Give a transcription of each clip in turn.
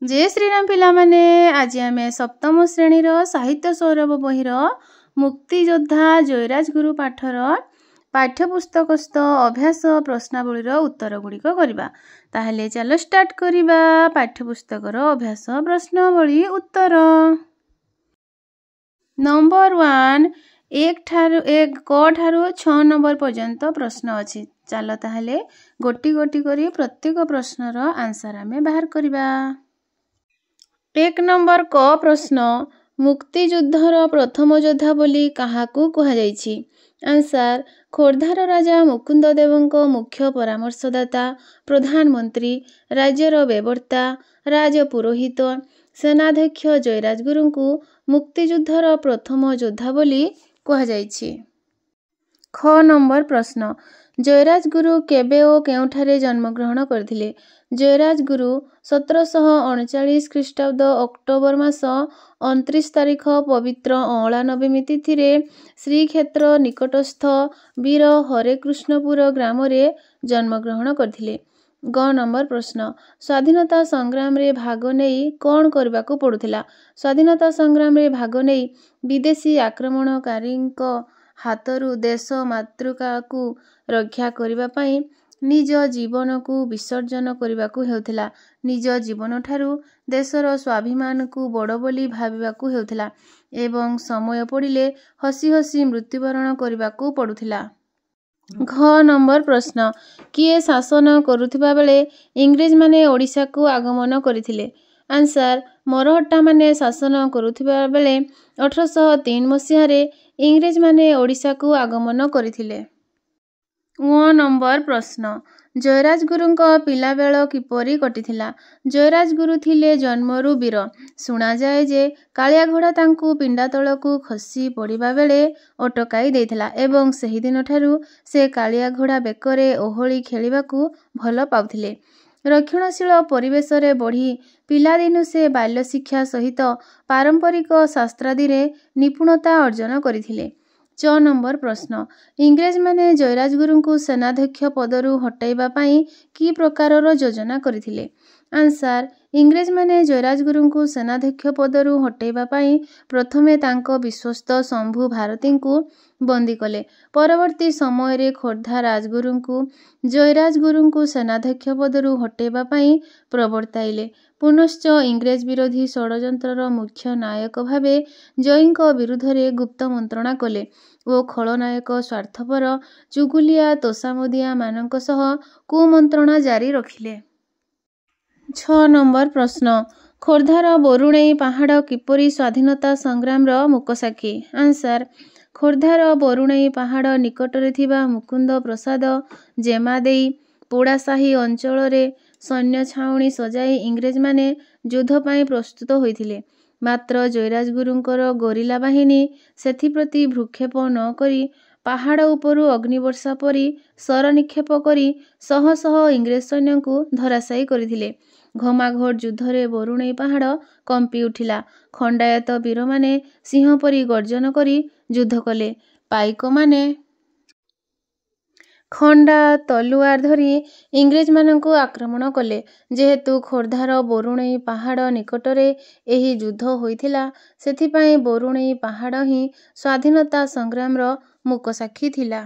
जय श्रीराम पिलामाने आज आम सप्तम श्रेणीर साहित्य सौरभ बहिर मुक्तियोद्धा जयराज गुरु पाठर पाठ्यपुस्तकस्थ अभ्यास प्रश्नावलीर उत्तर गुड़िक करवा। ताहले चलो स्टार्ट करिबा पाठ्यपुस्तकर अभ्यास प्रश्नावली उत्तर। नंबर 1 एक क ठारू 6 नंबर पर्यंत प्रश्न अच्छी। चलो ताहले गोटी गोटी करी प्रत्येक प्रश्नर आंसर आमे बाहर करिबा। 1 नंबर क प्रश्न मुक्तियुद्धर प्रथम योद्धा बोली काहाकू कहा जाइछि। आंसर खोर्धार राजा मुकुंद देवଙ୍କ मुख्य परामर्शदाता, प्रधानमंत्री, राज्यर बेवर्ता, राजपुरोहित, सेनाध्यक्ष जयराज गुरुଙ୍କୁ मुक्तियुद्धर प्रथम योद्धा बोली कहा जाइछि। ख नंबर प्रश्न जयराज गुरु केबे ओ केउठारे जन्मग्रहण करथिले। जयराज गुरु 1739 ख्रीष्टाब्द अक्टोबर मास 29 तारिख पवित्र अँला नवमी तिथि रे श्रीक्षेत्र निकटस्थ वीर हरेकृष्णपुर ग्राम रे जन्मग्रहण करथिले। ग नंबर प्रश्न स्वाधीनता संग्राम रे भाग नेई कौन करबाकू पड़ुथिला। स्वाधीनता संग्राम रे भाग नेई विदेशी आक्रमणकारीଙ୍କ हाथरू देश मातृकाकू रक्षा करिबा पई निज जीवन को विसर्जन करबाकू हेउथिला। निज जीवन ठारू देशर स्वाभिमान को बड़ बोली भाबिबाकू हेउथिला एवं समय पड़िले हसी हसी मृत्युवरण करबाकू पड़ुथिला। घ नंबर प्रश्न किए शासन करुथिबा बेले इंग्रेज माने ओडिशा को आगमन करिथिले। आंसर मरहट्टा माने शासन करुथिबा बेले 1803 मसीहा रे इंग्रेज माने ओडिशा को आगमन करिथिले। व नंबर प्रश्न जयराज गुरुଙ୍କ पिलाबेଳ किपरि कटिथिला। जयराज गुरु थिले जन्मरू वीर। शुणा जाए जे कालिया घोड़ा तांकू पिंडा तळकू खसी पड़िबा बेले अटकाई देइथिला एवं सही दिन ठारू से कालिया घोड़ा बेकरे ओहଳି खेलिबाकू भल पाउथिले। रक्षणशील परिवेश रे बढ़ी पिलादिनु से बाल्य शिक्षा सहित पारंपरिक शास्त्रादि रे निपुणता अर्जन करिथिले। च नंबर प्रश्न इंग्रेज माने जयराज गुरुଙ୍କୁ सेनाध्यक्ष पदरू हटाइबा पई की प्रकारर योजना करिथिले। आंसर इंग्रेज माने जयराज गुरुଙ୍କୁ सेनाध्यक्ष पदरू हटाइबा पई प्रथमे तांको विश्वस्त शंभु भारतीଙ୍କୁ बंदी कले। परवर्ती समय रे खोर्धा राजगुरुଙ୍କୁ जयराज गुरुଙ୍କୁ सेनाध्यक्ष पदरू हटाइबा पई प्रवर्ताइले। पुनश्च इंग्रेज विरोधी षड़यंत्रर मुख्य नायक भावे जयଙ୍କ विरुद्धरे गुप्त मंत्रणा कले ओ खलनायक स्वार्थपर चुगुलिया तोषामदिया मानक सह कुमंत्रणा जारी रखिले। 6 नंबर प्रश्न खोर्धार बरुणेई पहाड़ किपरि स्वाधीनता संग्राम रो मुकसाखी। आंसर खोर्धार बरुणेई पहाड़ निकटरे थिबा मुकुंद प्रसाद जेमादेई पोड़ासाही अंचल रे सैन्य छाउणी सजाई इंग्रेज माने युद्ध पई प्रस्तुत होइथिले। मात्र जयराज गुरुଙ୍କର गोरिला बाहिनी सेथिप्रति भ्रूक्षेप न करी पहाड़ उपरू अग्निवर्षा परी सर निक्षेप करी शह शह इंग्रेज सैन्यଙ୍କୁ धराशायी କରିଥିଲେ। घमाघोट युद्धरे बरुणेई पहाड़ कंपी उठिला। खंडायत वीर माने सिंह परी गर्जन करी युद्ध कले। पाइक माने खंडा तलुआर धरी इंग्रेज मानଙ୍କୁ आक्रमण कले। जेहेतु खोर्धार बरुणेई पहाड़ निकटरे एही युद्ध होइथिला सेथिपाई बरुणेई पहाड़ ही स्वाधीनता संग्रामर मुकसाखी थिला।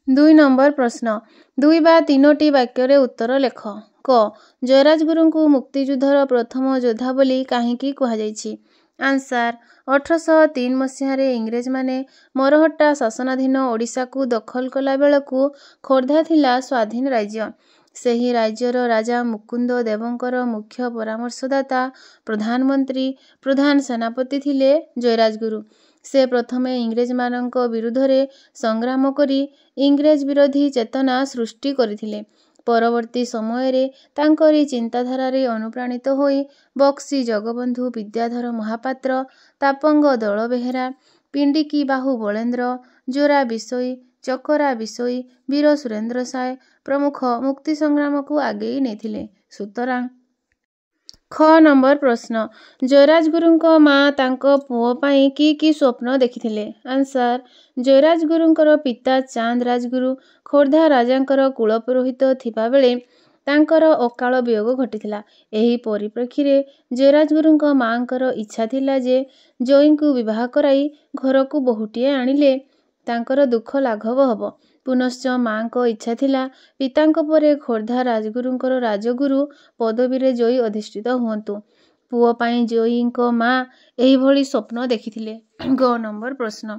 2 नंबर प्रश्न 2 बा 3टी वाक्ୟରେ उत्तर लेख। क जयराज गुरुଙ୍କୁ मुक्तियुद्धर प्रथम योद्धा बोली काहींकी कहा जाइछि। आंसर 1803 मसीहा रे इंग्रेज माने मरहट्टा शासनाधीन ओडिशा को दखल कला बेलकू खोर्धा थिला स्वाधीन राज्य। सेही राज्यर राजा मुकुंद देवଙ୍କର मुख्य परामर्शदाता, प्रधानमंत्री, प्रधान सेनापति थिले जयराज गुरु। से प्रथमे इंग्रेज मानक विरुद्धरे संग्राम करी इंग्रेज विरोधी चेतना सृष्टि करिथिले। परवर्ती समय रे तांकरी चिंताधारा रे अनुप्राणित होई बक्सी जगबंधु विद्याधर महापात्र, तापंग दल बेहेरा, पिंडिकी बाहु बलेन्द्र, जोरा बिसोई, चकरा बिसोई, वीर सुरेंद्र साय प्रमुख मुक्ति संग्राम को आगेई नेथिले। सुतरां ख नंबर प्रश्न जयराज गुरुଙ୍କ माँ तांको पुओ पई की स्वप्न देखिथिले। आंसर जयराज गुरुଙ୍କର पिता चांद राजगुरु खोर्धा राजांकर कुलपुरोहित थिबा बेले ତାଙ୍କର ଅକାଳ ବିୟୋଗ ଘଟିଥିଲା। ଏହି ପରିପ୍ରେକ୍ଷୀରେ ଜୟରାଜଗୁରୁଙ୍କ ମାଙ୍କର ଇଚ୍ଛା ଥିଲା ଯେ ଜୟୀଙ୍କୁ ବିବାହ କରାଇ ଘରକୁ ବୋହୂଟିଏ ଆଣିଲେ ତାଙ୍କର ଦୁଃଖ ଲାଘବ ହେବ। ପୁନଶ୍ଚ ମାଙ୍କ ଇଚ୍ଛା ଥିଲା ପିତାଙ୍କ ପରେ ଖୋର୍ଦ୍ଧା ରାଜଗୁରୁଙ୍କର ରାଜଗୁରୁ ପଦବୀରେ ଜୟୀ ଅଧିଷ୍ଠିତ ହୁଅନ୍ତୁ। ପୁଅ ପାଇଁ ଜୟୀଙ୍କ ମା ଏହିଭଳି ସ୍ୱପ୍ନ ଦେଖିଥିଲେ। ଗ ନମ୍ବର ପ୍ରଶ୍ନ,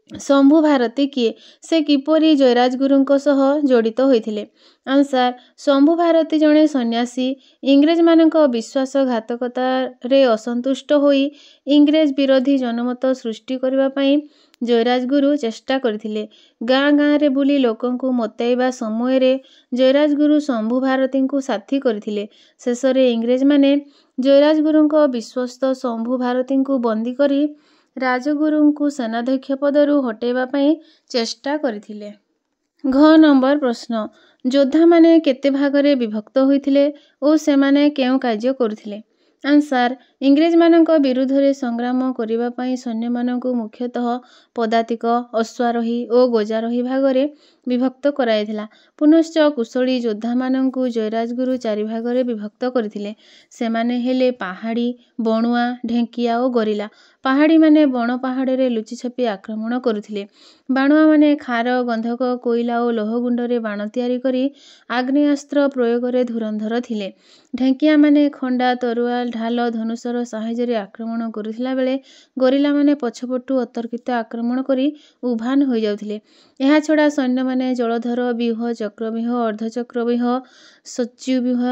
ଶମ୍ଭୁ ଭାରତୀ କିଏ? ସେ କିପରି ଜୟରାଜଗୁରୁଙ୍କ ସହ ଜଡ଼ିତ ହୋଇଥିଲେ? ଆନ୍ସାର, ଶମ୍ଭୁ ଭାରତୀ ଜଣେ ସନ୍ନ୍ୟାସୀ। ଇଂରେଜମାନଙ୍କ ବିଶ୍ୱାସଘାତକତାରେ ଅସନ୍ତୁଷ୍ଟ ହୋଇ ଇଂରେଜ ବିରୋଧୀ ଜନମତ ସୃଷ୍ଟି କରିବା ପାଇଁ ଜୟରାଜଗୁରୁ ଚେଷ୍ଟା କରିଥିଲେ। ଗାଁ ଗାଁରେ ବୁଲି ଲୋକଙ୍କୁ ମତାଇବା ସମୟରେ ଜୟରାଜଗୁରୁ ଶମ୍ଭୁ ଭାରତୀଙ୍କୁ ସାଥୀ କରିଥିଲେ। ଶେଷରେ ଇଂରେଜମାନେ ଜୟରାଜଗୁରୁଙ୍କ ବିଶ୍ୱସ୍ତ ଶମ୍ଭୁ ଭାରତୀଙ୍କୁ ବନ୍ଦୀ କରି ରାଜଗୁରୁଙ୍କୁ ସେନାଧ୍ୟକ୍ଷ ପଦରୁ ହଟାଇବା ପାଇଁ ଚେଷ୍ଟା କରିଥିଲେ। ଘ ନମ୍ବର ପ୍ରଶ୍ନ, ଯୋଦ୍ଧାମାନେ କେତେ ଭାଗରେ ବିଭକ୍ତ ହୋଇଥିଲେ ଓ ସେମାନେ କେଉଁ କାର୍ଯ୍ୟ କରୁଥିଲେ? ଆନ୍ସାର, ଇଂରେଜମାନଙ୍କ ବିରୁଦ୍ଧରେ ସଂଗ୍ରାମ କରିବା ପାଇଁ ସୈନ୍ୟମାନଙ୍କୁ ମୁଖ୍ୟତଃ ପଦାତିକ, ଅଶ୍ୱାରୋହୀ ଓ ଗଜାରୋହୀ ଭାଗରେ ବିଭକ୍ତ କରାଯାଇଥିଲା। ପୁନଶ୍ଚ କୁଶଳୀ ଯୋଦ୍ଧାମାନଙ୍କୁ ଜୟରାଜଗୁରୁ 4 ଭାଗରେ ବିଭକ୍ତ କରିଥିଲେ। ସେମାନେ ହେଲେ ପାହାଡ଼ୀ, ବଣୁଆ, ଢେଙ୍କିଆ ଓ ଗରିଲା। ପାହାଡ଼ୀମାନେ ବଣ ପାହାଡ଼ରେ ଲୁଚିଛପି ଆକ୍ରମଣ କରୁଥିଲେ। ବାଣୁଆମାନେ ଖାର, ଗନ୍ଧକ, କୋଇଲା ଓ ଲୌହଗୁଣ୍ଡରେ ବାଣ ତିଆରି କରି ଆଗ୍ନେୟାସ୍ତ୍ର ପ୍ରୟୋଗରେ ଧୁରନ୍ଧର ଥିଲେ। ଢେଙ୍କିଆମାନେ ଖଣ୍ଡା, ତରୁଆଲ, ଢାଲ, ଧନୁଶର ସାହାଯ୍ୟରେ ଆକ୍ରମଣ କରୁଥିଲା ବେଳେ ଗରିଲାମାନେ ପଛପଟୁ ଅତର୍କିତ ଆକ୍ରମଣ କରି ଉଭାନ ହୋଇଯାଉଥିଲେ। ଏହାଛଡ଼ା ସୈନ୍ୟମାନେ ଜଳଧର ବ୍ୟୁହ, ଚକ୍ରବ୍ୟୁହ, ଅର୍ଦ୍ଧଚକ୍ରବ୍ୟୁହ, ସଚ୍ୟୁବ୍ୟୁହ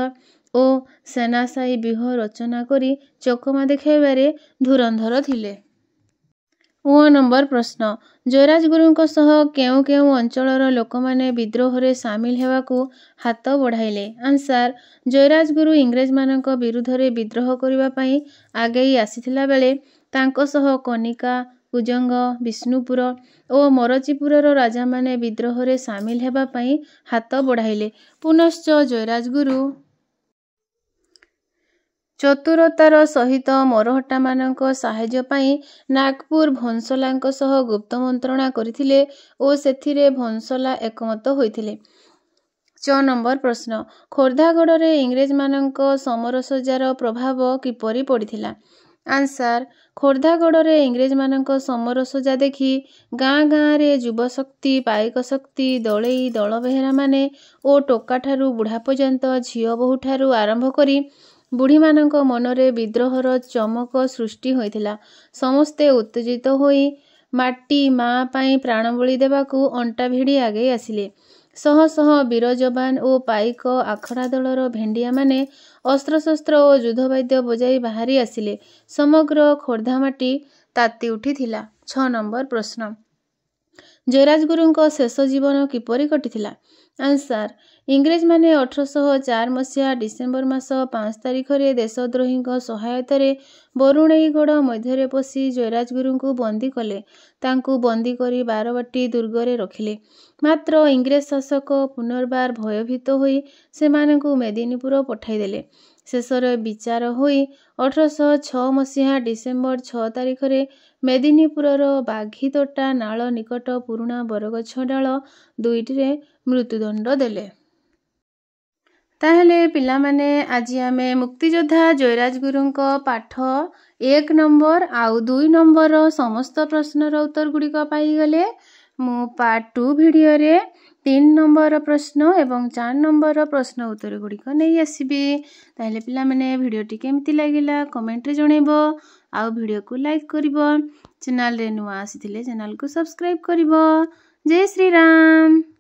ଓ ସେନାଶାୟୀ ବ୍ୟୁହ ରଚନା କରି ଚକମା ଦେଖାଇବାରେ ଧୁରନ୍ଧର ଥିଲେ। ଅ ନମ୍ବର ପ୍ରଶ୍ନ, ଜୟରାଜଗୁରୁଙ୍କ ସହ କେଉଁ କେଉଁ ଅଞ୍ଚଳର ଲୋକମାନେ ବିଦ୍ରୋହରେ ସାମିଲ ହେବାକୁ ହାତ ବଢ଼ାଇଲେ? ଆନ୍ସାର, ଜୟରାଜଗୁରୁ ଇଂରେଜମାନଙ୍କ ବିରୁଦ୍ଧରେ ବିଦ୍ରୋହ କରିବା ପାଇଁ ଆଗେଇ ଆସିଥିଲା ବେଳେ ତାଙ୍କ ସହ କନିକା, କୁଜଙ୍ଗ, ବିଷ୍ଣୁପୁର ଓ ମରଚିପୁରର ରାଜାମାନେ ବିଦ୍ରୋହରେ ସାମିଲ ହେବା ପାଇଁ ହାତ ବଢ଼ାଇଲେ। ପୁନଶ୍ଚ ଜୟରାଜଗୁରୁ ଚତୁରତାର ସହିତ ମରହଟ୍ଟାମାନଙ୍କ ସାହାଯ୍ୟ ପାଇଁ ନାଗପୁର ଭୋଁସଲାଙ୍କ ସହ ଗୁପ୍ତ ମନ୍ତ୍ରଣା କରିଥିଲେ ଓ ସେଥିରେ ଭୋଁସଲା ଏକମତ ହୋଇଥିଲେ। ଚ ନମ୍ବର ପ୍ରଶ୍ନ, ଖୋର୍ଦ୍ଧାଗଡ଼ରେ ଇଂରେଜମାନଙ୍କ ସମରସଜ୍ଜାର ପ୍ରଭାବ କିପରି ପଡ଼ିଥିଲା? ଆନ୍ସାର, ଖୋର୍ଦ୍ଧାଗଡ଼ରେ ଇଂରେଜମାନଙ୍କ ସମରସଜ୍ଜା ଦେଖି ଗାଁ ଗାଁରେ ଯୁବଶକ୍ତି, ପାଇକଶକ୍ତି, ଦଳେଇ, ଦଳବେହେରାମାନେ ଓ ଟୋକାଠାରୁ ବୁଢ଼ା ପର୍ଯ୍ୟନ୍ତ ଝିଅ ବୋହୂଠାରୁ ଆରମ୍ଭ କରି ବୁଢ଼ୀମାନଙ୍କ ମନରେ ବିଦ୍ରୋହର ଚମକ ସୃଷ୍ଟି ହୋଇଥିଲା। ସମସ୍ତେ ଉତ୍ତେଜିତ ହୋଇ ମାଟି ମା ପାଇଁ ପ୍ରାଣବଳି ଦେବାକୁ ଅଣ୍ଟା ଭିଡ଼ି ଆଗେଇ ଆସିଲେ। ଶହ ଶହ ବୀର ଯବାନ ଓ ପାଇକ ଆଖଡ଼ା ଦଳର ଭେଣ୍ଡିଆମାନେ ଅସ୍ତ୍ରଶସ୍ତ୍ର ଓ ଯୁଦ୍ଧବାଦ୍ୟ ବଜାଇ ବାହାରି ଆସିଲେ। ସମଗ୍ର ଖୋର୍ଦ୍ଧା ମାଟି ତାତି ଉଠିଥିଲା। ଛ ନମ୍ବର ପ୍ରଶ୍ନ, ଜୟରାଜଗୁରୁଙ୍କ ଶେଷ ଜୀବନ କିପରି କଟିଥିଲା? ଆନ୍ସାର, ଇଂରେଜମାନେ 1804 ମସିହା ଡିସେମ୍ବର ମାସ 5 ତାରିଖରେ ଦେଶଦ୍ରୋହୀଙ୍କ ସହାୟତାରେ ବରୁଣେଇଗଡ଼ ମଧ୍ୟରେ ପଶି ଜୟରାଜଗୁରୁଙ୍କୁ ବନ୍ଦୀ କଲେ। ତାଙ୍କୁ ବନ୍ଦୀ କରି ବାରବାଟୀ ଦୁର୍ଗରେ ରଖିଲେ। ମାତ୍ର ଇଂରେଜ ଶାସକ ପୁନର୍ବାର ଭୟଭୀତ ହୋଇ ସେମାନଙ୍କୁ ମେଦିନୀପୁର ପଠାଇଦେଲେ। ଶେଷରେ ବିଚାର ହୋଇ 1806 ମସିହା ଡିସେମ୍ବର 6 ତାରିଖରେ ମେଦିନୀପୁରର ବାଘିତୋଟା ନାଳ ନିକଟ ପୁରୁଣା ବରଗଛ ଡାଳ 2ଟିରେ ମୃତ୍ୟୁଦଣ୍ଡ ଦେଲେ। ତାହେଲେ ପିଲାମାନେ, ଆଜି ଆମେ ମୁକ୍ତିଯୋଦ୍ଧା ଜୟରାଜଗୁରୁଙ୍କ ପାଠ 1 ନମ୍ବର ଆଉ 2 ନମ୍ବରର ସମସ୍ତ ପ୍ରଶ୍ନର ଉତ୍ତର ଗୁଡ଼ିକ ପାଇଗଲେ। ମୁଁ ପାର୍ଟ 2 ଭିଡ଼ିଓରେ 3 ନମ୍ବର ପ୍ରଶ୍ନ ଏବଂ 4 ନମ୍ବରର ପ୍ରଶ୍ନ ଉତ୍ତର ଗୁଡ଼ିକ ନେଇ ଆସିବି। ତାହେଲେ ପିଲାମାନେ, ଭିଡ଼ିଓଟି କେମିତି ଲାଗିଲା କମେଣ୍ଟରେ ଜଣାଇବ। ଆଉ ଭିଡ଼ିଓକୁ ଲାଇକ୍ କରିବ। ଚ୍ୟାନେଲରେ ନୂଆ ଆସିଥିଲେ ଚ୍ୟାନେଲକୁ ସବସ୍କ୍ରାଇବ୍ କରିବ। ଜୟ ଶ୍ରୀରାମ।